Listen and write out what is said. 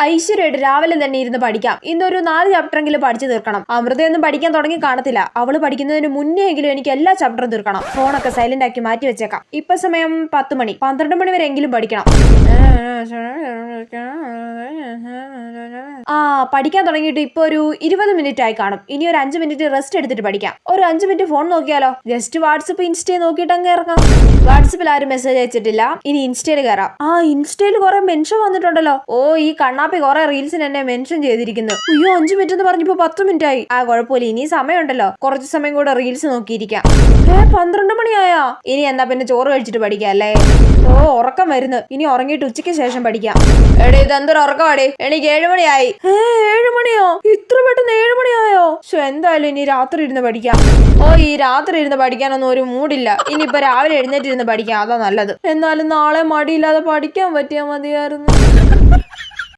ഐശ്വര്യമായിട്ട് രാവിലെ തന്നെ ഇരുന്ന് പഠിക്കാം. ഇന്നൊരു 4 ചാപ്റ്ററെങ്കിലും പഠിച്ചു തീർക്കണം. അമൃതയൊന്നും പഠിക്കാൻ തുടങ്ങി കാണത്തില്ല. അവള് പഠിക്കുന്നതിന് മുന്നേ എങ്കിലും എനിക്ക് എല്ലാ ചാപ്റ്ററും തീർക്കണം. ഫോണൊക്കെ സൈലന്റ് ആക്കി മാറ്റി വെച്ചേക്കാം. ഇപ്പൊ സമയം 10 മണി, 12 മണി വരെ എങ്കിലും പഠിക്കണം. പഠിക്കാൻ തുടങ്ങിയിട്ട് ഇപ്പൊ ഒരു 20 മിനിറ്റ് ആയി കാണും. ഇനി ഒരു 5 മിനിറ്റ് റെസ്റ്റ് എടുത്തിട്ട് പഠിക്കാം. ഒരു 5 മിനിറ്റ് ഫോൺ നോക്കിയാലോ? ജസ്റ്റ് വാട്സപ്പ് ഇൻസ്റ്റയിൽ നോക്കിയിട്ട് അങ്ങ് ഇറങ്ങാം. വാട്സപ്പിൽ ആരും മെസ്സേജ് അയച്ചിട്ടില്ല. ഇനി ഇൻസ്റ്റയിൽ കയറാം. ഇൻസ്റ്റയിൽ കുറെ മെൻഷൻ വന്നിട്ടുണ്ടല്ലോ. ഈ കണ്ണാപ്പി കുറെ റീൽസിന് എന്നെ മെൻഷൻ ചെയ്തിരിക്കുന്നു. അയ്യോ 5 മിനിറ്റ് എന്ന് പറഞ്ഞപ്പോ 10 മിനിറ്റ് ആയി. കുഴപ്പമില്ല, ഇനി സമയമുണ്ടല്ലോ. കുറച്ച് സമയം കൂടെ റീൽസ് നോക്കിയിരിക്കാം. 12 മണിയായാ? ഇനി എന്താ പിന്നെ ചോറ് കഴിച്ചിട്ട് പഠിക്കാം അല്ലേ? ഉറക്കം വരുന്നു. ഇനി ഉറങ്ങിയിട്ട് ഉച്ചയ്ക്ക് ശേഷം പഠിക്കാം. എടേ ഇതെന്തൊരു ഉറക്കമാടേ? എനിക്ക് 7 മണിയായി. 7 മണിയോ? ഇത്ര പെട്ടെന്ന് 7 മണിയായോ? എന്തായാലും ഇനി രാത്രി ഇരുന്ന് പഠിക്കാം. ഈ രാത്രി ഇരുന്ന് പഠിക്കാനൊന്നും ഒരു മൂടില്ല. ഇനിയിപ്പൊ രാവിലെ എഴുന്നേറ്റിരുന്ന് പഠിക്കാം, അതാ നല്ലത്. എന്നാലും നാളെ മടിയില്ലാതെ പഠിക്കാൻ പറ്റിയാ മതിയായിരുന്നു.